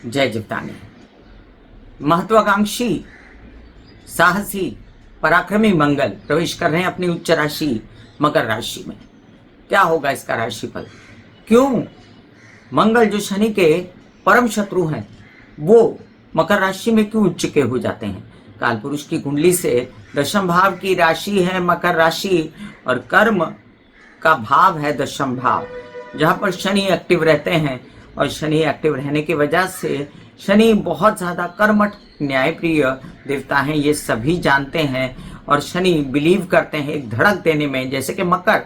जय जितानी। महत्वाकांक्षी, साहसी, पराक्रमी मंगल प्रवेश कर रहे हैं अपनी उच्च राशि मकर राशि में। क्या होगा इसका राशिफल? क्यों मंगल जो शनि के परम शत्रु हैं वो मकर राशि में क्यों उच्च के हो जाते हैं? काल पुरुष की कुंडली से दशम भाव की राशि है मकर राशि और कर्म का भाव है दशम भाव, जहां पर शनि एक्टिव रहते हैं। और शनि एक्टिव रहने की वजह से शनि बहुत ज्यादा कर्मठ न्यायप्रिय देवता हैं, ये सभी जानते हैं। और शनि बिलीव करते हैं एक धड़क देने में, जैसे कि मकर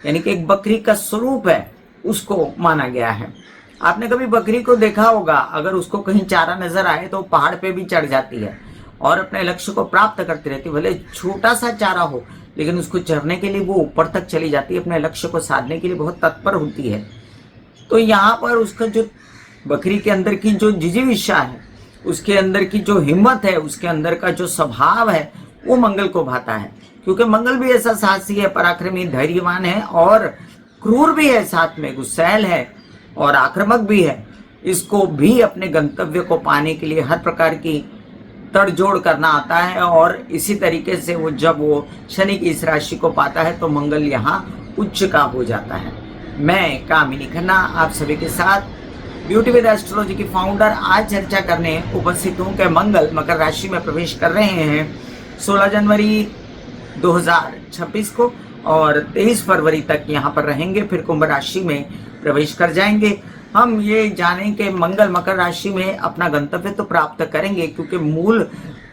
यानी कि एक बकरी का स्वरूप है, उसको माना गया है। आपने कभी बकरी को देखा होगा, अगर उसको कहीं चारा नजर आए तो पहाड़ पे भी चढ़ जाती है और अपने लक्ष्य को प्राप्त करती रहती है। भले छोटा सा चारा हो, लेकिन उसको चढ़ने के लिए वो ऊपर तक चली जाती है, अपने लक्ष्य को साधने के लिए बहुत तत्पर होती है। तो यहाँ पर उसका जो बकरी के अंदर की जो जिजीविषा है, उसके अंदर की जो हिम्मत है, उसके अंदर का जो स्वभाव है, वो मंगल को भाता है। क्योंकि मंगल भी ऐसा साहसी है, पराक्रमी, धैर्यवान है और क्रूर भी है, साथ में गुस्सैल है और आक्रामक भी है। इसको भी अपने गंतव्य को पाने के लिए हर प्रकार की तड़जोड़ करना आता है। और इसी तरीके से वो जब वो शनि की इस राशि को पाता है तो मंगल यहाँ उच्च का हो जाता है। मैं कामिनी खन्ना आप सभी के साथ ब्यूटी विद एस्ट्रोलॉजी की फाउंडर आज चर्चा करने उपस्थित हूँ कि मंगल मकर राशि में प्रवेश कर रहे हैं 16 जनवरी 2026 को और 23 फरवरी तक यहाँ पर रहेंगे, फिर कुंभ राशि में प्रवेश कर जाएंगे। हम ये जानें कि मंगल मकर राशि में अपना गंतव्य तो प्राप्त करेंगे, क्योंकि मूल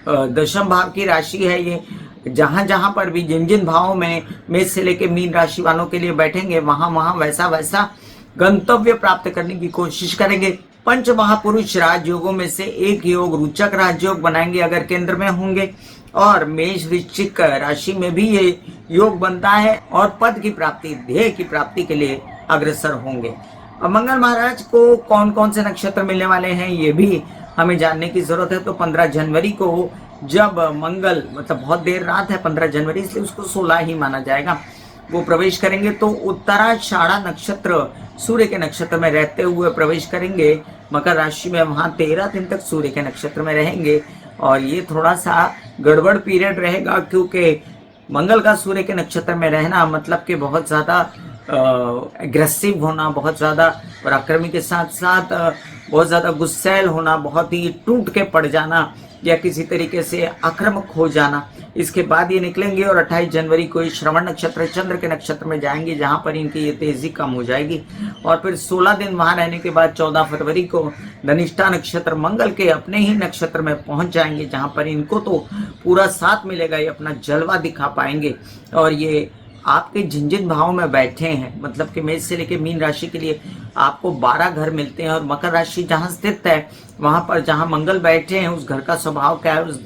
दशम भाव की राशि है ये। जहां जहां पर भी जिन जिन भावों में मेष से लेके मीन राशि वालों के लिए बैठेंगे, वहां वहां वैसा वैसा गंतव्य प्राप्त करने की कोशिश करेंगे। पंच महापुरुष राजयोगों में से एक योग रोचक राजयोग बनाएंगे अगर केंद्र में होंगे, और मेष वृश्चिक राशि में भी ये योग बनता है और पद की प्राप्ति, ध्येय की प्राप्ति के लिए अग्रसर होंगे। अब मंगल महाराज को कौन कौन से नक्षत्र मिलने वाले हैं ये भी हमें जानने की जरूरत है। तो 15 जनवरी को जब मंगल, मतलब बहुत देर रात है 15 जनवरी, इसलिए उसको 16 ही माना जाएगा, वो प्रवेश करेंगे तो उत्तराषाढ़ा नक्षत्र सूर्य के नक्षत्र में रहते हुए प्रवेश करेंगे मकर राशि में। वहां 13 दिन तक सूर्य के नक्षत्र में रहेंगे और ये थोड़ा सा गड़बड़ पीरियड रहेगा, क्योंकि मंगल का सूर्य के नक्षत्र में रहना मतलब कि बहुत ज्यादा एग्रेसिव होना, बहुत ज्यादा पराक्रमी के साथ साथ बहुत ज्यादा गुस्सैल होना, बहुत ही टूट के पड़ जाना या किसी तरीके से आक्रामक हो जाना। इसके बाद ये निकलेंगे और 28 जनवरी को श्रवण नक्षत्र चंद्र के नक्षत्र में जाएंगे, जहां पर इनकी ये तेजी कम हो जाएगी। और फिर 16 दिन वहां रहने के बाद 14 फरवरी को धनिष्ठा नक्षत्र मंगल के अपने ही नक्षत्र में पहुंच जाएंगे, जहां पर इनको तो पूरा साथ मिलेगा, ये अपना जलवा दिखा पाएंगे। और ये आपके जिन जिन भावों में बैठे हैं, मतलब कि मेष से लेके मीन राशि के लिए आपको 12 घर मिलते हैं, और मकर राशि जहां स्थित है वहां पर जहां मंगल बैठे हैं उस घर का स्वभाव क्या है, उस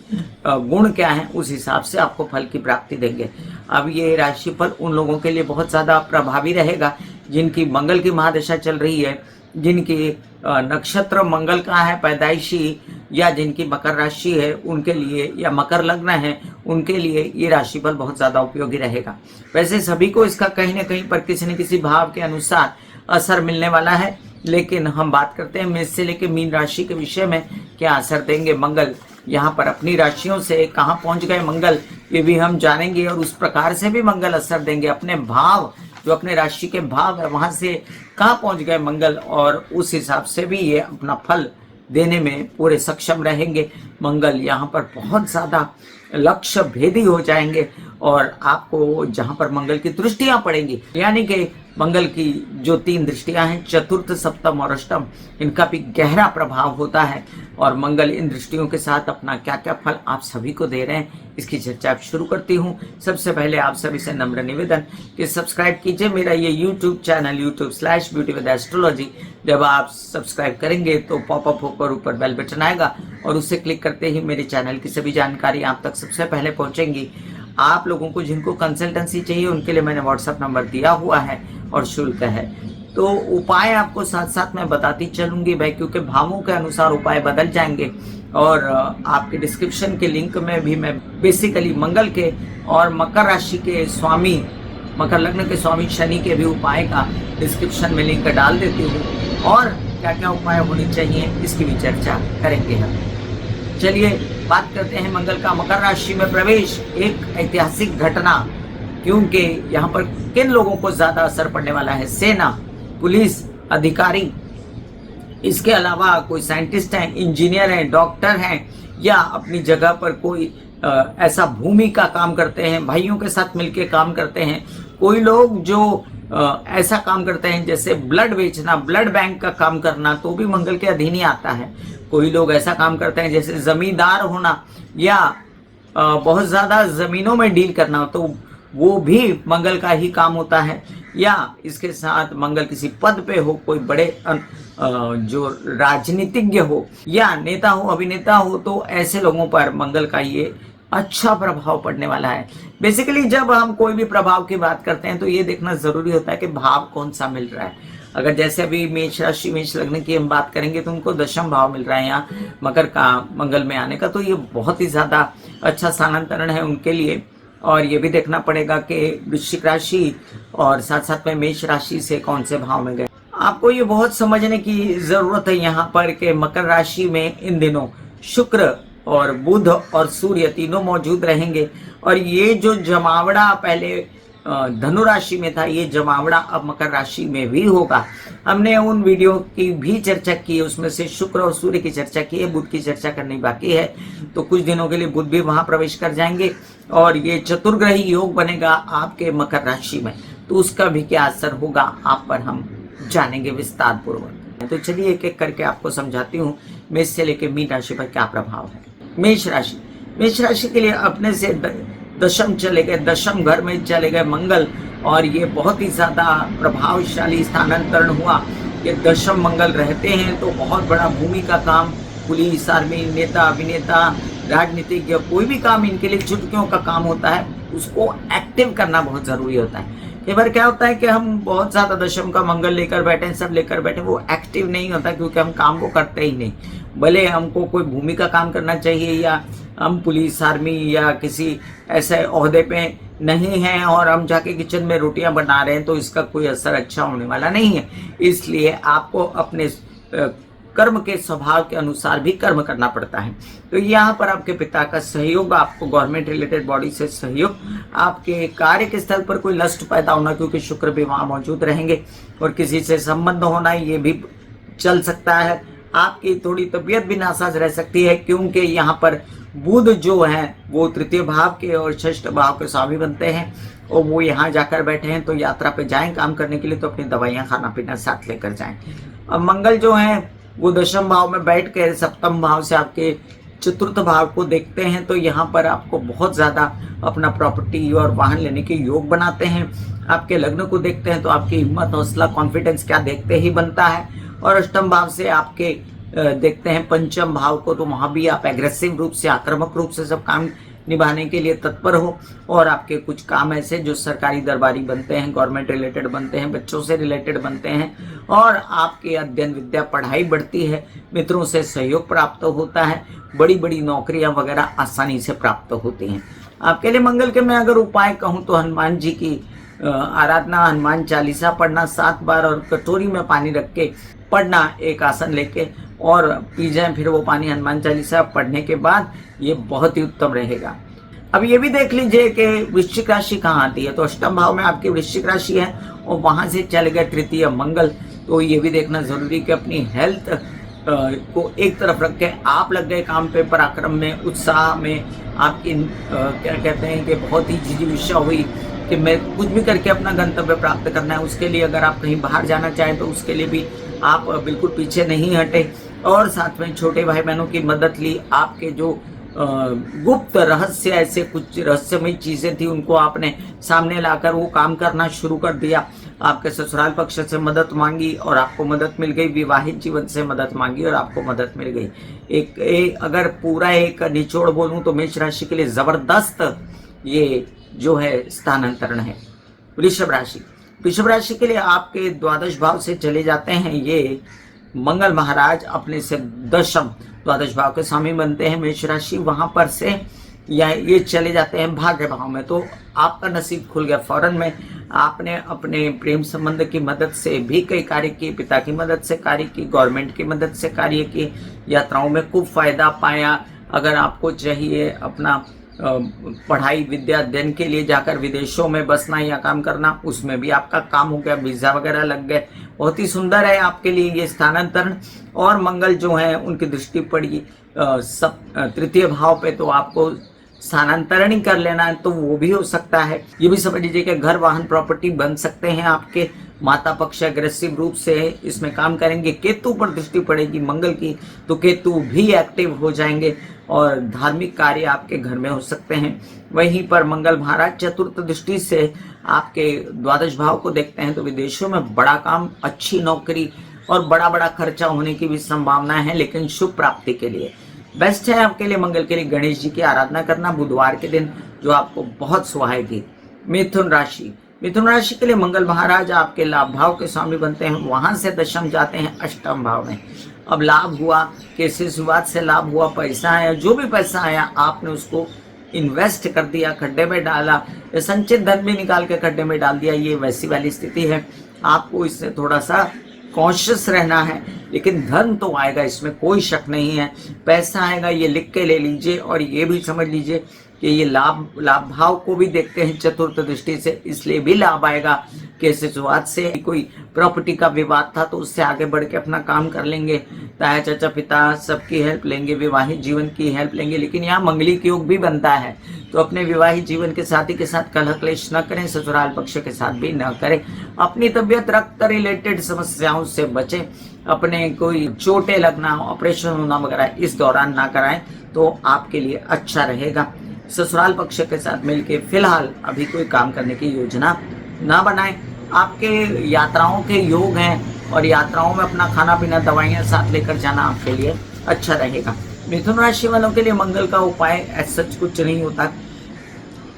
गुण क्या है, उस हिसाब से आपको फल की प्राप्ति देंगे। अब ये राशिफल उन लोगों के लिए बहुत ज्यादा प्रभावी रहेगा जिनकी मंगल की महादशा चल रही है, जिनकी नक्षत्र मंगल का है पैदाइशी, या जिनकी मकर राशि है उनके लिए, या मकर लग्न है उनके लिए ये राशिफल बहुत ज्यादा उपयोगी रहेगा। वैसे सभी को इसका कहीं ना कहीं पर किसी न किसी भाव के अनुसार असर मिलने वाला है, लेकिन हम बात करते हैं मेष से लेकर मीन राशि के विषय में, क्या असर देंगे मंगल, यहाँ पर अपनी राशियों से कहाँ पहुंच गए मंगल, ये भी हम जानेंगे। और उस प्रकार से भी मंगल असर देंगे, अपने भाव जो अपने राशि के भाव है वहां से कहाँ पहुंच गए मंगल, और उस हिसाब से भी ये अपना फल देने में पूरे सक्षम रहेंगे। मंगल यहाँ पर बहुत ज्यादा लक्ष्य भेदी हो जाएंगे, और आपको जहां पर मंगल की दृष्टियां पड़ेंगी, यानी कि मंगल की जो 3 दृष्टियां हैं, चतुर्थ, सप्तम और अष्टम, इनका भी गहरा प्रभाव होता है। और मंगल इन दृष्टियों के साथ अपना क्या क्या फल आप सभी को दे रहे हैं, इसकी चर्चा आप शुरू करती हूँ। सबसे पहले आप सभी से नम्र निवेदन कि सब्सक्राइब कीजिए मेरा ये YouTube channel youtube/beauty with astrology। जब आप सब्सक्राइब करेंगे तो पॉपअप होकर ऊपर बेल बटन आएगा और उससे क्लिक करते ही मेरे चैनल की सभी जानकारी आप तक सबसे पहले पहुंचेंगी। आप लोगों को जिनको कंसल्टेंसी चाहिए उनके लिए मैंने व्हाट्सएप नंबर दिया हुआ है और शुल्क है, तो उपाय आपको साथ साथ में बताती चलूंगी भाई, क्योंकि भावों के अनुसार उपाय बदल जाएंगे। और आपके डिस्क्रिप्शन के लिंक में भी मैं बेसिकली मंगल के और मकर राशि के स्वामी, मकर लग्न के स्वामी शनि के भी उपाय का डिस्क्रिप्शन में लिंक डाल देती हूँ। और क्या क्या उपाय होने चाहिए, इसकी भी चर्चा करेंगे हम। चलिए बात करते हैं मंगल का मकर राशि में प्रवेश, एक ऐतिहासिक घटना, क्योंकि यहाँ पर किन लोगों को ज्यादा असर पड़ने वाला है? सेना, पुलिस अधिकारी, इसके अलावा कोई साइंटिस्ट हैं, इंजीनियर हैं, डॉक्टर हैं, या अपनी जगह पर कोई ऐसा भूमि का काम करते हैं, भाइयों के साथ मिलके काम करते हैं, कोई लोग जो ऐसा काम करते हैं जैसे ब्लड बेचना, ब्लड बैंक का काम करना, तो भी मंगल के अधीन ही आता है। कोई लोग ऐसा काम करते हैं जैसे जमींदार होना, या बहुत ज्यादा जमीनों में डील करना, तो वो भी मंगल का ही काम होता है। या इसके साथ मंगल किसी पद पे हो, कोई बड़े जो राजनीतिज्ञ हो या नेता हो, अभिनेता हो, तो ऐसे लोगों पर मंगल का ये अच्छा प्रभाव पड़ने वाला है। बेसिकली जब हम कोई भी प्रभाव की बात करते हैं तो ये देखना जरूरी होता है कि भाव कौन सा मिल रहा है। अगर जैसे अभी मेष राशि, मेष लग्न की हम बात करेंगे तो उनको दशम भाव मिल रहा है यहाँ मकर का मंगल में आने का, तो ये बहुत ही ज्यादा अच्छा स्थानांतरण है उनके लिए। और ये भी देखना पड़ेगा कि वृश्चिक राशि और साथ साथ में मेष राशि से कौन से भाव में गए। आपको ये बहुत समझने की जरूरत है यहाँ पर कि मकर राशि में इन दिनों शुक्र और बुध और सूर्य तीनों मौजूद रहेंगे, और ये जो जमावड़ा पहले धनु राशि में था, ये जमावड़ा अब मकर राशि में भी होगा। हमने उन वीडियो की भी चर्चा की है, उसमें से शुक्र और सूर्य की चर्चा की है, बुध की चर्चा करनी बाकी है। तो कुछ दिनों के लिए बुध भी वहां प्रवेश कर जाएंगे और ये चतुर्ग्रही योग बनेगा आपके मकर राशि में, तो उसका भी क्या असर होगा आप पर हम जानेंगे विस्तार पूर्वक। तो चलिए एक एक करके आपको समझाती हूँ मेष से लेकर मीन राशि पर क्या प्रभाव है। मेष राशि, मेष राशि के लिए अपने से दशम चले गए, दशम घर में चले गए मंगल, और ये बहुत ही ज्यादा प्रभावशाली स्थानांतरण हुआ। ये दशम मंगल रहते हैं तो बहुत बड़ा भूमि का काम, पुलिस, आर्मी, नेता, अभिनेता, राजनीतिक, या कोई भी काम इनके लिए चुटकियों का काम होता है, उसको एक्टिव करना बहुत जरूरी होता है। कई बार क्या होता है कि हम बहुत ज्यादा दशम का मंगल लेकर बैठे हैं, सब लेकर बैठे, वो एक्टिव नहीं होता क्योंकि हम काम को करते ही नहीं। भले हमको कोई भूमि का काम करना चाहिए, या हम पुलिस, आर्मी या किसी ऐसे ओहदे पे नहीं हैं और हम जाके किचन में रोटियां बना रहे हैं, तो इसका कोई असर अच्छा होने वाला नहीं है। इसलिए आपको अपने कर्म के स्वभाव के अनुसार भी कर्म करना पड़ता है। तो यहाँ पर आपके पिता का सहयोग, आपको गवर्नमेंट रिलेटेड बॉडी से सहयोग, आपके कार्य के स्थल पर कोई लस्ट पैदा होना, क्योंकि शुक्र भी वहां मौजूद रहेंगे, और किसी से संबंध होना ये भी चल सकता है। आपकी थोड़ी तबीयत भी नासाज रह सकती है, क्योंकि यहाँ पर बुध जो है वो तृतीय भाव के और षष्ठ भाव के स्वामी बनते हैं, और वो यहाँ जाकर बैठे हैं। तो यात्रा पे जाएं काम करने के लिए, तो अपनी दवाइयाँ, खाना पीना साथ लेकर जाएं। अब मंगल जो है वो दशम भाव में बैठ कर सप्तम भाव से आपके चतुर्थ भाव को देखते हैं, तो यहाँ पर आपको बहुत ज्यादा अपना प्रॉपर्टी और वाहन लेने के योग बनाते हैं। आपके लग्न को देखते हैं तो आपकी हिम्मत, हौसला, कॉन्फिडेंस क्या देखते ही बनता है। और अष्टम भाव से आपके देखते हैं पंचम भाव को, तो वहां भी आप एग्रेसिव रूप से, आक्रामक रूप से सब काम निभाने के लिए तत्पर हो। और आपके कुछ काम ऐसे जो सरकारी दरबारी बनते हैं, गवर्नमेंट रिलेटेड बनते हैं, बच्चों से रिलेटेड बनते हैं, और आपके अध्ययन विद्या, पढ़ाई बढ़ती है, मित्रों से सहयोग प्राप्त होता है, बड़ी बड़ी नौकरियां वगैरह आसानी से प्राप्त होती हैं। आपके लिए मंगल के मैं अगर उपाय कहूँ तो हनुमान जी की आराधना, हनुमान चालीसा पढ़ना 7 बार, और कटोरी में पानी रख के पढ़ना, एक आसन लेके, और पी जाए फिर वो पानी हनुमान चालीसा पढ़ने के बाद, ये बहुत ही उत्तम रहेगा। अब ये भी देख लीजिए कि वृश्चिक राशि कहाँ आती है, तो अष्टम भाव में आपकी वृश्चिक राशि है, और वहां से चले गए तृतीय मंगल। तो ये भी देखना जरूरी कि अपनी हेल्थ को एक तरफ रख के आप लग गए काम पे, पराक्रम में, उत्साह में, आपकी क्या कहते हैं कि बहुत ही जिजीविषा हुई कि मैं कुछ भी करके अपना गंतव्य प्राप्त करना है। उसके लिए अगर आप कहीं बाहर जाना चाहें तो उसके लिए भी आप बिल्कुल पीछे नहीं हटे, और साथ में छोटे भाई बहनों की मदद ली। आपके जो गुप्त रहस्य, ऐसे कुछ रहस्यमय चीजें थी, उनको आपने सामने लाकर वो काम करना शुरू कर दिया। आपके ससुराल पक्ष से मदद मांगी और आपको मदद मिल गई, विवाहित जीवन से मदद मांगी और आपको मदद मिल गई। अगर पूरा एक निचोड़ बोलूं तो मेष राशि के लिए जबरदस्त ये जो है स्थानांतरण है। वृषभ राशि, वृषभ राशि के लिए आपके द्वादश भाव से चले जाते हैं ये मंगल महाराज, अपने से दशम द्वादश भाव के स्वामी बनते हैं मेष राशि। वहां पर से या ये चले जाते हैं भाग्य भाव में, तो आपका नसीब खुल गया फौरन में। आपने अपने प्रेम संबंध की मदद से भी कई कार्य किए, पिता की मदद से कार्य की, गवर्नमेंट की मदद से कार्य किए, यात्राओं में खूब फायदा पाया। अगर आपको चाहिए अपना पढ़ाई विद्या अध्ययन के लिए जाकर विदेशों में बसना या काम करना, उसमें भी आपका काम हो गया, वीजा वगैरह लग गए। बहुत ही सुंदर है आपके लिए ये स्थानांतरण। और मंगल जो है उनकी दृष्टि पड़ी सब तृतीय भाव पे, तो आपको स्थानांतरण ही कर लेना है तो वो भी हो सकता है। ये भी समझ लीजिए कि घर वाहन प्रॉपर्टी बन सकते हैं आपके। माता पक्ष अग्रेसिव रूप से इसमें काम करेंगे। केतु पर दृष्टि पड़ेगी मंगल की, तो केतु भी एक्टिव हो जाएंगे और धार्मिक कार्य आपके घर में हो सकते हैं। वहीं पर मंगल महाराज चतुर्थ दृष्टि से आपके द्वादश भाव को देखते हैं, तो विदेशों में बड़ा काम, अच्छी नौकरी और बड़ा बड़ा खर्चा होने की भी संभावना है, लेकिन शुभ प्राप्ति के लिए बेस्ट है आपके लिए मंगल के लिए गणेश जी की आराधना करना बुधवार के दिन, जो आपको बहुत सुहाएगी। मिथुन राशि, मिथुन राशि के लिए मंगल महाराज आपके लाभ भाव के स्वामी बनते हैं, वहां से दशम जाते हैं अष्टम भाव में। अब लाभ हुआ, किसी शुरुआत से लाभ हुआ, पैसा आया, जो भी पैसा आया आपने उसको इन्वेस्ट कर दिया, खड्डे में डाला, संचित धन भी निकाल के खड्डे में डाल दिया, ये वैसी वाली स्थिति है। आपको इससे थोड़ा सा कॉन्शियस रहना है, लेकिन धन तो आएगा, इसमें कोई शक नहीं है। पैसा आएगा, ये लिख के ले लीजिए। और ये भी समझ लीजिए कि ये लाभ भाव को भी देखते हैं चतुर्थ दृष्टि से, इसलिए भी लाभ आएगा कि शुरुआत से कोई प्रॉपर्टी का विवाद था तो उससे आगे बढ़ के अपना काम कर लेंगे। ताया चाचा पिता सबकी हेल्प लेंगे, विवाहित जीवन की हेल्प लेंगे। लेकिन यहाँ मंगलिक योग भी बनता है, तो अपने विवाहित जीवन के साथी के साथ कलह क्लेश न करें, ससुराल पक्ष के साथ भी न करें। अपनी तबियत रक्त रिलेटेड समस्याओं से बचें, अपने कोई चोटें लगना, ऑपरेशन होना वगैरह इस दौरान ना कराएं, तो आपके लिए अच्छा रहेगा। ससुराल पक्ष के साथ मिलकर फिलहाल अभी कोई काम करने की योजना ना बनाएं। आपके यात्राओं के योग हैं और यात्राओं में अपना खाना पीना दवाइयाँ साथ लेकर जाना आपके लिए अच्छा रहेगा। मिथुन राशि वालों के लिए मंगल का उपाय ऐसा कुछ नहीं होता,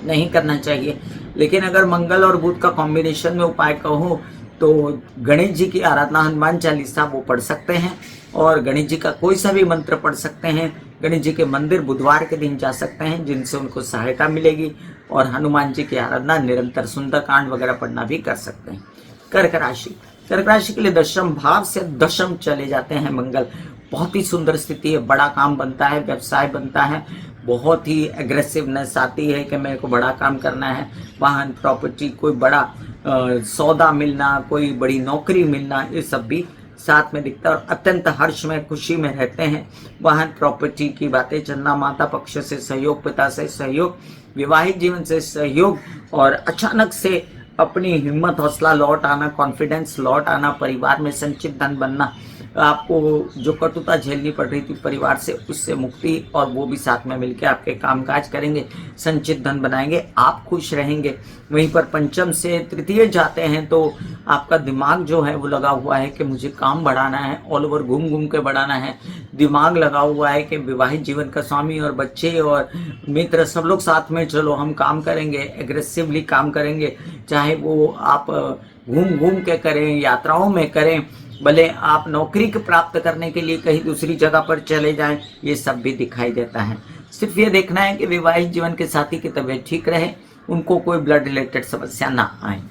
नहीं करना चाहिए। लेकिन अगर मंगल और बुध का कॉम्बिनेशन में उपाय कहो तो गणेश जी की आराधना, हनुमान चालीसा वो पढ़ सकते हैं और गणेश जी का कोई सा भी मंत्र पढ़ सकते हैं। गणेश जी के मंदिर बुधवार के दिन जा सकते हैं, जिनसे उनको सहायता मिलेगी। और हनुमान जी की आराधना निरंतर सुंदरकांड वगैरह पढ़ना भी कर सकते हैं। कर्क राशि, कर्क राशि के लिए दशम भाव से दशम चले जाते हैं मंगल। बहुत ही सुंदर स्थिति है, बड़ा काम बनता है, व्यवसाय बनता है, बहुत ही एग्रेसिवनेस आती है कि मेरे को बड़ा काम करना है। वाहन प्रॉपर्टी, कोई बड़ा सौदा मिलना, कोई बड़ी नौकरी मिलना, ये सब भी साथ में दिखता है और अत्यंत हर्ष में खुशी में रहते हैं। वाहन प्रॉपर्टी की बातें चलना, माता पक्ष से सहयोग, पिता से सहयोग, विवाहित जीवन से सहयोग और अचानक से अपनी हिम्मत हौसला लौट आना, कॉन्फिडेंस लौट आना, परिवार में संचित धन बनना, आपको जो कटुता झेलनी पड़ रही थी परिवार से, उससे मुक्ति, और वो भी साथ में मिलकर आपके कामकाज करेंगे, संचित धन बनाएंगे, आप खुश रहेंगे। वहीं पर पंचम से तृतीय जाते हैं तो आपका दिमाग जो है वो लगा हुआ है कि मुझे काम बढ़ाना है, ऑल ओवर घूम घूम के बढ़ाना है। दिमाग लगा हुआ है कि विवाहित जीवन का स्वामी और बच्चे और मित्र सब लोग साथ में चलो हम काम करेंगे, एग्रेसिवली काम करेंगे, चाहे वो आप घूम घूम के करें, यात्राओं में करें, भले आप नौकरी को प्राप्त करने के लिए कहीं दूसरी जगह पर चले जाएं, ये सब भी दिखाई देता है। सिर्फ ये देखना है कि विवाहित जीवन के साथी की तबीयत ठीक रहे, उनको कोई ब्लड रिलेटेड समस्या ना आए।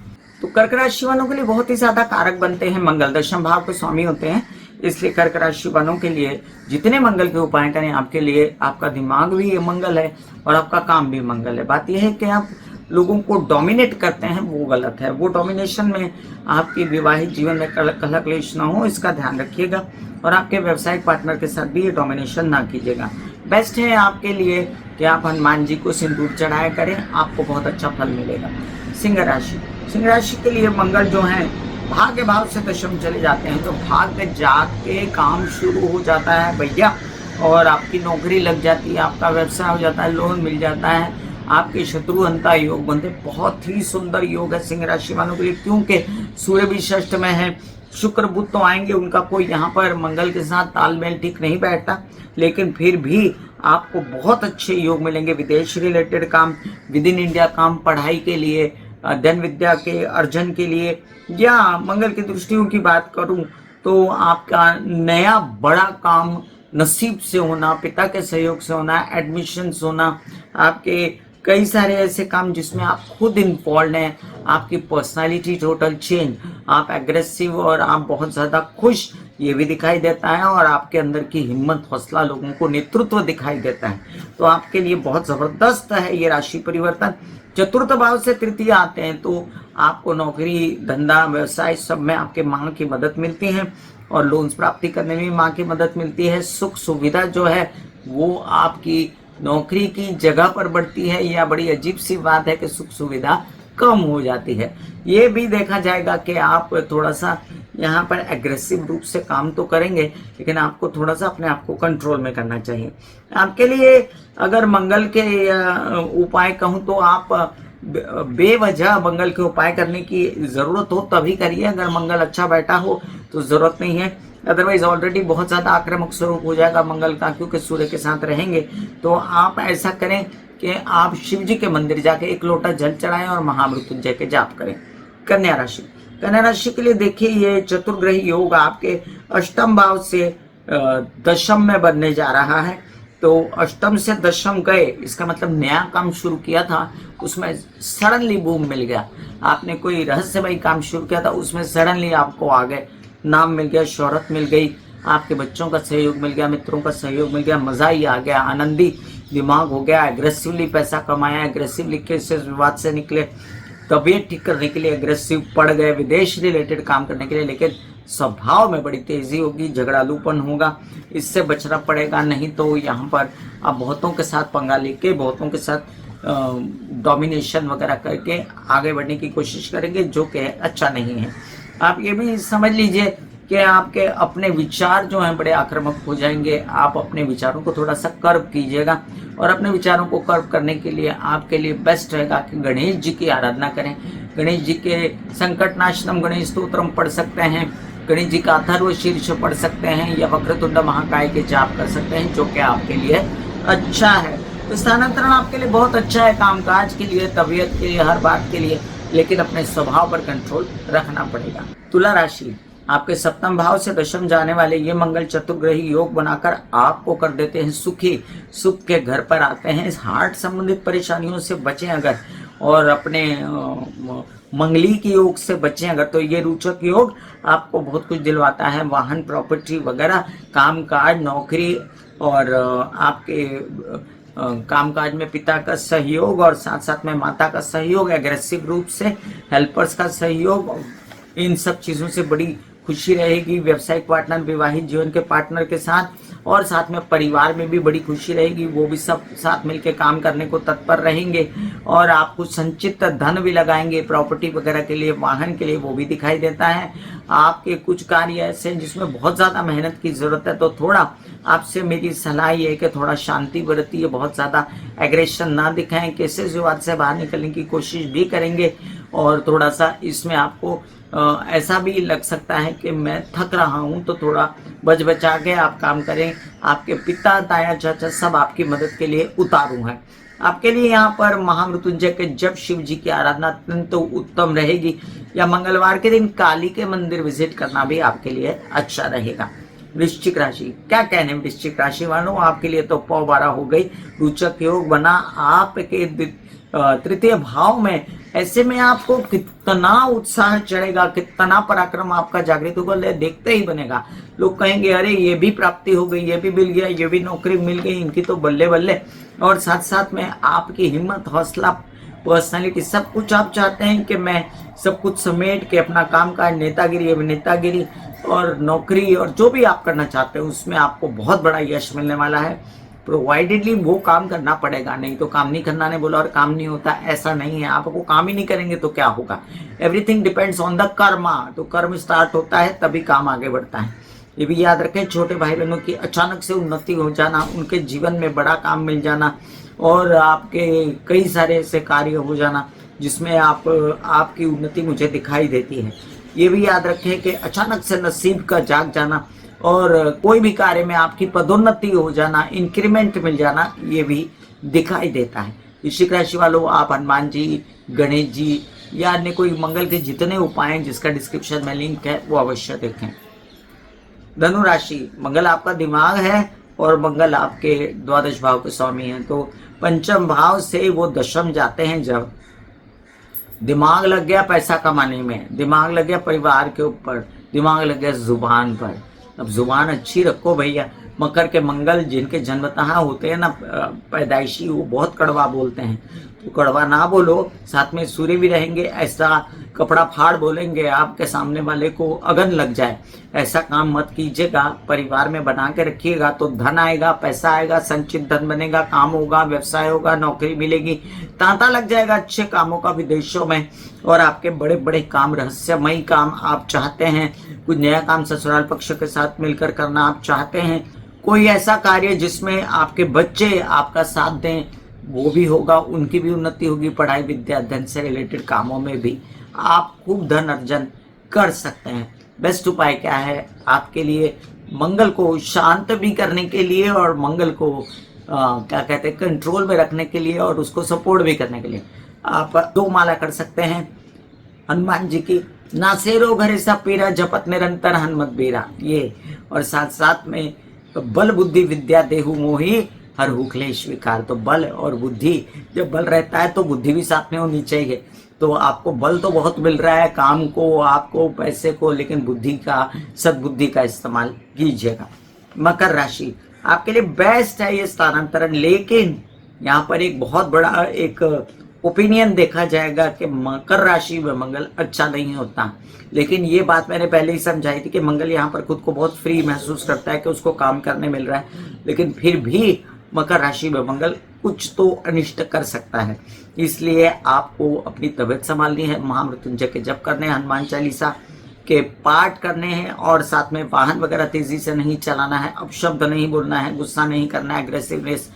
तो कर्क राशि वालों के लिए बहुत ही ज्यादा कारक बनते हैं मंगल, दशम भाव के स्वामी होते हैं, इसलिए कर्क राशि वालों के लिए जितने मंगल के उपाय करें आपके लिए, आपका दिमाग भी मंगल है और आपका काम भी मंगल है। बात यह है कि आप लोगों को डोमिनेट करते हैं, वो गलत है। वो डोमिनेशन में आपके विवाहित जीवन में कलह क्लेश ना हो, इसका ध्यान रखिएगा। और आपके व्यवसायिक पार्टनर के साथ भी ये डोमिनेशन ना कीजिएगा। बेस्ट है आपके लिए कि आप हनुमान जी को सिंदूर चढ़ाया करें, आपको बहुत अच्छा फल मिलेगा। सिंह राशि, सिंह राशि के लिए मंगल जो है भाग्य भाव से दशम चले जाते हैं, तो भाग्य जाके काम शुरू हो जाता है भैया, और आपकी नौकरी लग जाती है, आपका व्यवसाय हो जाता है, लोन मिल जाता है, आपके शत्रुहंता योग बनते। बहुत ही सुंदर योग है सिंह राशि वालों के लिए, क्योंकि सूर्य भी षष्ठ में है, शुक्र बुध तो आएंगे, उनका कोई यहाँ पर मंगल के साथ तालमेल ठीक नहीं बैठता, लेकिन फिर भी आपको बहुत अच्छे योग मिलेंगे। विदेश रिलेटेड काम, विद इन इंडिया काम, पढ़ाई के लिए, अध्ययन विद्या के अर्जन के लिए, या मंगल की दृष्टियों की बात करूं तो आपका नया बड़ा काम नसीब से होना, पिता के सहयोग से होना, एडमिशन्स होना, आपके कई सारे ऐसे काम जिसमें आप खुद इन्वॉल्व हैं, आपकी पर्सनालिटी टोटल चेंज, आप एग्रेसिव और आप बहुत ज़्यादा खुश, ये भी दिखाई देता है। और आपके अंदर की हिम्मत, हौसला, लोगों को नेतृत्व दिखाई देता है। तो आपके लिए बहुत ज़बरदस्त है ये राशि परिवर्तन। चतुर्थ भाव से तृतीय आते हैं तो आपको नौकरी, धंधा, व्यवसाय सब में आपके माँ की मदद मिलती है और लोन्स प्राप्ति करने में माँ की मदद मिलती है। सुख सुविधा जो है वो आपकी नौकरी की जगह पर बढ़ती है, या बड़ी अजीब सी बात है कि सुख सुविधा कम हो जाती है। ये भी देखा जाएगा कि आप थोड़ा सा यहाँ पर एग्रेसिव रूप से काम तो करेंगे, लेकिन आपको थोड़ा सा अपने आप को कंट्रोल में करना चाहिए। आपके लिए अगर मंगल के उपाय कहूँ तो आप बेवजह मंगल के उपाय करने की जरूरत हो तभी करिए। अगर मंगल अच्छा बैठा हो तो जरूरत नहीं है, अदरवाइज ऑलरेडी बहुत ज्यादा आक्रामक स्वरूप हो जाएगा मंगल का, क्योंकि सूर्य के साथ रहेंगे। तो आप ऐसा करें कि आप शिव जी के मंदिर जाके 1 लोटा जल चढ़ाएं और महामृत्युंजय के जाप करें। कन्या राशि, कन्या राशि के लिए देखिए ये चतुर्ग्रही योग आपके अष्टम भाव से दशम में बनने जा रहा है। तो अष्टम से दशम गए, इसका मतलब नया काम शुरू किया था उसमें सडनली बूम मिल गया। आपने कोई रहस्यमयी काम शुरू किया था उसमें सडनली आपको आ गए, नाम मिल गया, शोहरत मिल गई, आपके बच्चों का सहयोग मिल गया, मित्रों का सहयोग मिल गया, मजा ही आ गया, आनंदी दिमाग हो गया, एग्रेसिवली पैसा कमाया, एग्रेसिवली केसेस विवाद से निकले, तबीयत ठीक करने के लिए एग्रेसिव पड़ गए, विदेश रिलेटेड काम करने के लिए, लेकिन स्वभाव में बड़ी तेजी होगी, झगड़ालूपन होगा, इससे बचना पड़ेगा। नहीं तो यहाँ पर आप बहुतों के साथ पंगा लेके, बहुतों के साथ डोमिनेशन वगैरह करके आगे बढ़ने की कोशिश करेंगे, जो कि अच्छा नहीं है। आप ये भी समझ लीजिए कि आपके अपने विचार जो हैं बड़े आक्रामक हो जाएंगे। आप अपने विचारों को थोड़ा सा कर्व कीजिएगा, और अपने विचारों को कर्व करने के लिए आपके लिए बेस्ट रहेगा कि गणेश जी की आराधना करें। गणेश जी के संकटनाशनम गणेश स्तोत्रम पढ़ सकते हैं, गणेश जी का अथर्व शीर्ष पढ़ सकते हैं, या वक्रतुंड महाकाय के जाप कर सकते हैं, जो कि आपके लिए अच्छा है। तो स्थानांतरण आपके लिए बहुत अच्छा है, कामकाज के लिए, तबीयत के लिए, हर बात के लिए, लेकिन अपने स्वभाव पर कंट्रोल रखना पड़ेगा। तुला राशि, आपके सप्तम भाव से दशम जाने वाले ये मंगल चतुर्ग्रही योग बनाकर आपको कर देते हैं सुखी, सुख के घर पर आते हैं। हार्ट संबंधित परेशानियों से बचें अगर, और अपने मंगली के योग से बचें अगर, तो ये रोचक योग आपको बहुत कुछ दिलवाता है। वाहन, प्रॉपर्टी वगैरह, कामकाज, नौकरी, और आपके कामकाज में पिता का सहयोग और साथ साथ में माता का सहयोग, एग्रेसिव रूप से हेल्पर्स का सहयोग, इन सब चीज़ों से बड़ी खुशी रहेगी। व्यवसायिक पार्टनर, विवाहित जीवन के पार्टनर के साथ, और साथ में परिवार में भी बड़ी खुशी रहेगी, वो भी सब साथ मिलकर काम करने को तत्पर रहेंगे। और आप कुछ संचित धन भी लगाएंगे प्रॉपर्टी वगैरह के लिए, वाहन के लिए, वो भी दिखाई देता है। आपके कुछ कार्य ऐसे हैं जिसमें बहुत ज़्यादा मेहनत की ज़रूरत है, तो थोड़ा आपसे मेरी सलाह ये है कि थोड़ा शांति बरतिए, बहुत ज़्यादा एग्रेशन ना दिखाएं, केसेस विवाद से बाहर निकलने की कोशिश भी करेंगे। और थोड़ा सा इसमें आपको ऐसा भी लग सकता है कि मैं थक रहा हूं, तो थोड़ा बच बचा के आप काम करें। आपके पिता, ताया, चाचा सब आपकी मदद के लिए उतारू हैं। आपके लिए यहाँ पर महामृत्युंजय के जब शिव जी की आराधना अत्यंत उत्तम रहेगी, या मंगलवार के दिन काली के मंदिर विजिट करना भी आपके लिए अच्छा रहेगा। वृश्चिक राशि, क्या कहने वृश्चिक राशि वालों, आपके लिए तो पौ 12 हो गई, रोचक योग बना आपके तृतीय भाव में। ऐसे में आपको कितना उत्साह चढ़ेगा, कितना पराक्रम आपका जागृत होगा, देखते ही बनेगा। लोग कहेंगे अरे ये भी प्राप्ति हो गई, ये भी मिल गया, ये भी नौकरी मिल गई, इनकी तो बल्ले बल्ले। और साथ साथ में आपकी हिम्मत, हौसला, पर्सनालिटी, सब कुछ आप चाहते हैं कि मैं सब कुछ समेट के अपना कामकाज, नेतागिरी, अभिनेतागिरी और नौकरी और जो भी आप करना चाहते हैं उसमें आपको बहुत बड़ा यश मिलने वाला है। प्रोवाइडेडली वो काम करना पड़ेगा, नहीं तो काम नहीं करना ने बोला और काम नहीं होता, ऐसा नहीं है। आपको काम ही नहीं करेंगे तो क्या होगा। Everything depends on the Karma. तो कर्म स्टार्ट होता है तभी काम आगे बढ़ता है। ये भी याद रखें, छोटे भाई बहनों की अचानक से उन्नति हो जाना, उनके जीवन में बड़ा काम मिल जाना, और आपके कई सारे ऐसे कार्य हो जाना जिसमें आपकी उन्नति मुझे दिखाई देती है। ये भी याद रखें कि अचानक से नसीब का जाग जाना और कोई भी कार्य में आपकी पदोन्नति हो जाना, इंक्रीमेंट मिल जाना, ये भी दिखाई देता है। वृश्चिक राशि वालों, आप हनुमान जी, गणेश जी या अन्य कोई मंगल के जितने उपाय हैं जिसका डिस्क्रिप्शन में लिंक है वो अवश्य देखें। धनु राशि, मंगल आपका दिमाग है और मंगल आपके द्वादश भाव के स्वामी हैं, तो पंचम भाव से वो दशम जाते हैं। जब दिमाग लग गया पैसा कमाने में, दिमाग लग गया परिवार के ऊपर, दिमाग लग गया जुबान पर, अब जुबान अच्छी रखो भैया। मकर के मंगल जिनके जन्मतः होते हैं ना पैदाइशी, वो बहुत कड़वा बोलते हैं, तो कड़वा ना बोलो। साथ में सूर्य भी रहेंगे, ऐसा कपड़ा फाड़ बोलेंगे आपके सामने वाले को अगन लग जाए, ऐसा काम मत कीजिएगा। परिवार में बना के रखिएगा तो धन आएगा, पैसा आएगा, संचित धन बनेगा, काम होगा, व्यवसाय होगा, नौकरी मिलेगी, तांता लग जाएगा अच्छे कामों का विदेशों में। और आपके बड़े बड़े काम, रहस्यमयी काम आप चाहते हैं, कुछ नया काम ससुराल पक्ष के साथ मिलकर करना आप चाहते हैं, कोई ऐसा कार्य जिसमें आपके बच्चे आपका साथ दें, वो भी होगा, उनकी भी उन्नति होगी। पढ़ाई विद्या अध्ययन से रिलेटेड कामों में भी आप खूब धन अर्जन कर सकते हैं। बेस्ट उपाय क्या है आपके लिए? मंगल को शांत भी करने के लिए और मंगल को क्या कहते हैं कंट्रोल में रखने के लिए और उसको सपोर्ट भी करने के लिए आप 2 माला कर सकते हैं हनुमान जी की। नासेरो घरे सा पीरा जपत निरंतर हनुमत बीरा, ये। और साथ साथ में बल बुद्धि विद्या देहु मोही हर हुक्लेश विकार। तो बल और बुद्धि, जब बल रहता है तो बुद्धि भी साथ में होनी चाहिए। तो आपको बल तो बहुत मिल रहा है काम को, आपको पैसे को, लेकिन बुद्धि का, सद्बुद्धि का इस्तेमाल कीजिएगा। मकर राशि आपके लिए बेस्ट है ये स्थानांतरण, लेकिन यहाँ पर एक बहुत बड़ा एक ओपिनियन देखा जाएगा कि मकर राशि में मंगल अच्छा नहीं होता। लेकिन ये बात मैंने पहले ही समझाई थी कि मंगल यहाँ पर खुद को बहुत फ्री महसूस करता है कि उसको काम करने मिल रहा है, लेकिन फिर भी मकर राशि में मंगल कुछ तो अनिष्ट कर सकता है। इसलिए आपको अपनी तबीयत संभालनी है, महामृत्युंजय के जप करने हैं, हनुमान चालीसा के पाठ करने हैं, और साथ में वाहन वगैरह तेजी से नहीं चलाना है, अपशब्द नहीं बोलना है, गुस्सा नहीं करना है, एग्रेसिवनेस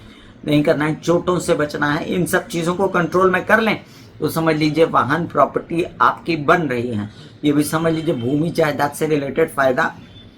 नहीं करना है, चोटों से बचना है। इन सब चीज़ों को कंट्रोल में कर लें तो समझ लीजिए वाहन प्रॉपर्टी आपकी बन रही है। ये भी समझ लीजिए भूमि जायदाद से रिलेटेड फायदा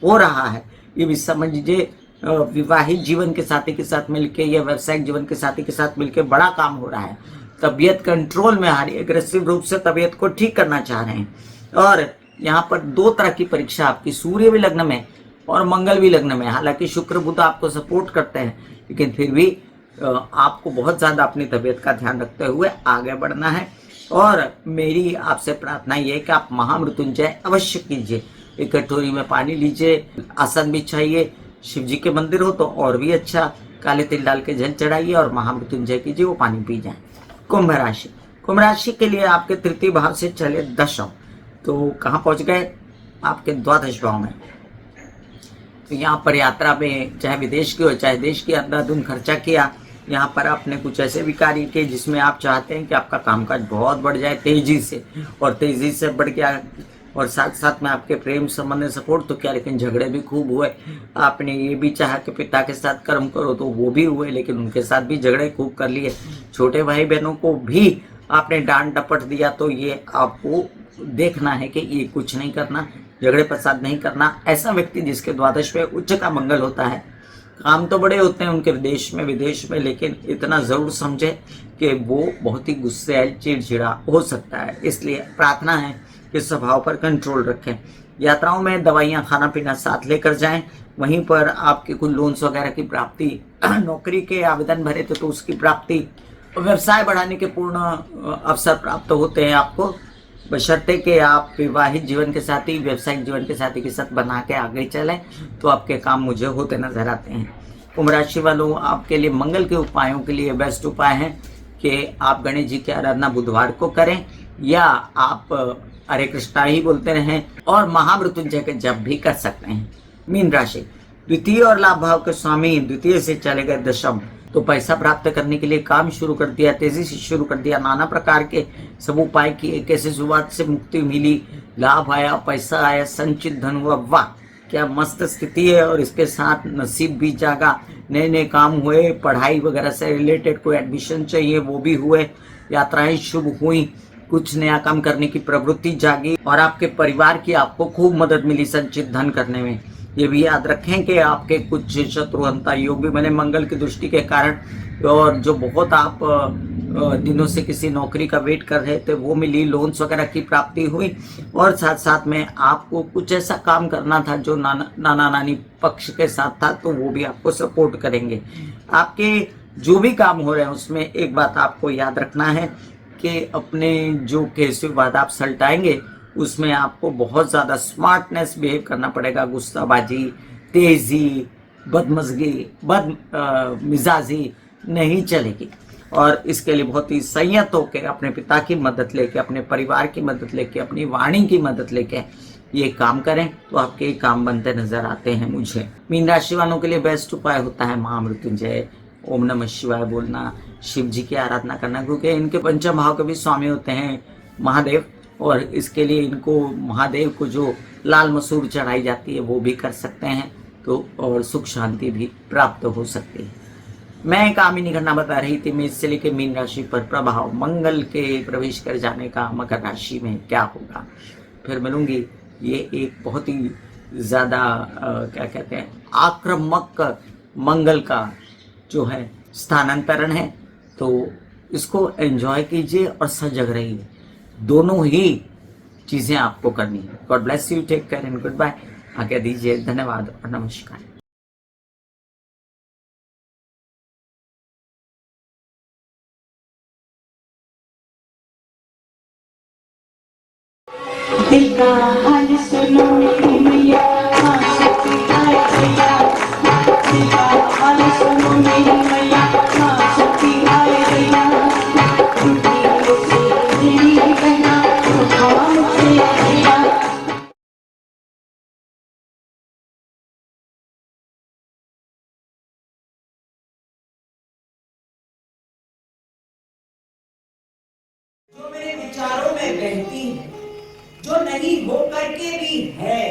हो रहा है। ये भी समझ लीजिए विवाहित जीवन के साथी के साथ मिलके या व्यावसायिक जीवन के साथी के साथ मिलके बड़ा काम हो रहा है। तबीयत कंट्रोल में आ रही है, एग्रेसिव रूप से तबीयत को ठीक करना चाह रहे हैं। और यहाँ पर 2 तरह की परीक्षा आपकी, सूर्य भी लग्न में और मंगल भी लग्न में। हालांकि शुक्र बुध आपको सपोर्ट करते हैं, लेकिन फिर भी आपको बहुत ज़्यादा अपनी तबीयत का ध्यान रखते हुए आगे बढ़ना है। और मेरी आपसे प्रार्थना ये है कि आप महामृत्युंजय अवश्य कीजिए। एक कटोरी में पानी लीजिए, आसन बिछाइए, शिव जी के मंदिर हो तो और भी अच्छा, काले तिल डाल के जल चढ़ाइए और महामृत्युंजय कीजिए, वो पानी पी जाए। कुंभ राशि, कुंभ राशि के लिए आपके तृतीय भाव से चले दशम, तो कहाँ पहुँच गए? आपके द्वादश भाव में। तो यहाँ पर यात्रा में चाहे विदेश की हो चाहे देश की, अंधाधुंध खर्चा किया। यहाँ पर आपने कुछ ऐसे भी कार्य किए जिसमें आप चाहते हैं कि आपका कामकाज बहुत बढ़ जाए तेजी से, और तेजी से बढ़ गया। और साथ साथ में आपके प्रेम संबंध सपोर्ट तो क्या, लेकिन झगड़े भी खूब हुए। आपने ये भी चाहा कि पिता के साथ कर्म करो तो वो भी हुए, लेकिन उनके साथ भी झगड़े खूब कर लिए। छोटे भाई बहनों को भी आपने डांट डपट दिया, तो ये आपको देखना है कि ये कुछ नहीं करना, झगड़े प्रसाद नहीं करना। ऐसा व्यक्ति जिसके द्वादश में उच्च का मंगल होता है, काम तो बड़े होते हैं उनके विदेश में, लेकिन इतना ज़रूर समझे कि वो बहुत ही गुस्सैल चिड़चिड़ा हो सकता है। इसलिए प्रार्थना है कि स्वभाव पर कंट्रोल रखें। यात्राओं में दवाइयाँ खाना पीना साथ लेकर जाएं। वहीं पर आपके कुछ लोन्स वगैरह की प्राप्ति, नौकरी के आवेदन भरे थे तो उसकी प्राप्ति, व्यवसाय बढ़ाने के पूर्ण अवसर प्राप्त होते हैं आपको, बशर्ते कि आप विवाहित जीवन के साथी, व्यावसायिक जीवन के साथी के साथ बना के आगे चलें तो आपके काम मुझे होते नजर आते हैं। कुंभ राशि वालों, आपके लिए मंगल के उपायों के लिए बेस्ट उपाय है कि आप गणेश जी की आराधना बुधवार को करें, या आप हरे कृष्णा ही बोलते रहें, और महामृत्युंजय के जप भी कर सकते हैं। मीन राशि, द्वितीय और लाभ भाव के स्वामी द्वितीय से चले गए दशम, तो पैसा प्राप्त करने के लिए काम शुरू कर दिया, तेजी से शुरू कर दिया, नाना प्रकार के सब उपाय किए, कैसे शुरुआत से मुक्ति मिली, लाभ आया, पैसा आया, संचित धन हुआ। वाह क्या मस्त स्थिति है। और इसके साथ नसीब भी जागा, नए नए काम हुए, पढ़ाई वगैरह से रिलेटेड कोई एडमिशन चाहिए वो भी हुए, यात्राएं शुभ हुई, कुछ नया काम करने की प्रवृत्ति जागी, और आपके परिवार की आपको खूब मदद मिली संचित धन करने में। ये भी याद रखें कि आपके कुछ शत्रुहंता योग भी बने मंगल की दृष्टि के कारण, और जो बहुत आप दिनों से किसी नौकरी का वेट कर रहे थे वो मिली, लोन्स वगैरह की प्राप्ति हुई, और साथ साथ में आपको कुछ ऐसा काम करना था जो नाना नानी पक्ष के साथ था, तो वो भी आपको सपोर्ट करेंगे। आपके जो भी काम हो रहे हैं उसमें एक बात आपको याद रखना है कि अपने जो केस विवाद आप सलटाएंगे उसमें आपको बहुत ज़्यादा स्मार्टनेस बिहेव करना पड़ेगा। गुस्साबाजी, तेज़ी, बदमज़गी, मिजाजी नहीं चलेगी, और इसके लिए बहुत ही संयत होकर अपने पिता की मदद लेके, अपने परिवार की मदद लेके, अपनी वाणी की मदद लेके ये काम करें तो आपके काम बनते नजर आते हैं मुझे। मीन राशि वालों के लिए बेस्ट उपाय होता है महामृत्युंजय, ओम नमः शिवाय बोलना, शिव जी की आराधना करना, क्योंकि इनके पंचम भाव के भी स्वामी होते हैं महादेव, और इसके लिए इनको महादेव को जो लाल मसूर चढ़ाई जाती है वो भी कर सकते हैं, तो और सुख शांति भी प्राप्त हो सकती है। मैं कामिनी घटना बता रही थी मेष से लेकर मीन राशि पर प्रभाव मंगल के प्रवेश कर जाने का मकर राशि में क्या होगा। फिर मिलूंगी। ये एक बहुत ही ज़्यादा क्या कहते हैं आक्रामक मंगल का जो है स्थानांतरण है, तो इसको एंजॉय कीजिए और सजग रहिए, दोनों ही चीज़ें आपको करनी है। God bless you, take care and goodbye. आज्ञा दीजिए, धन्यवाद और नमस्कार। दिल का हाल सुनो मेरी मैया, शक्ति आए भैया। दिल का हाल सुनो मेरी मैया, शक्ति आए भैया। टूटी से मेरी बहना, हवा मुझसे भैया। जो मेरे विचारों में बहती है, जो नहीं हो करके भी है,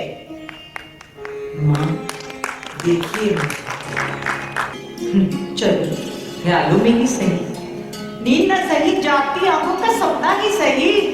माँ देखिए। चलो ख्यालों में ही सही, नींद न सही, जागती आंखों का सपना ही सही।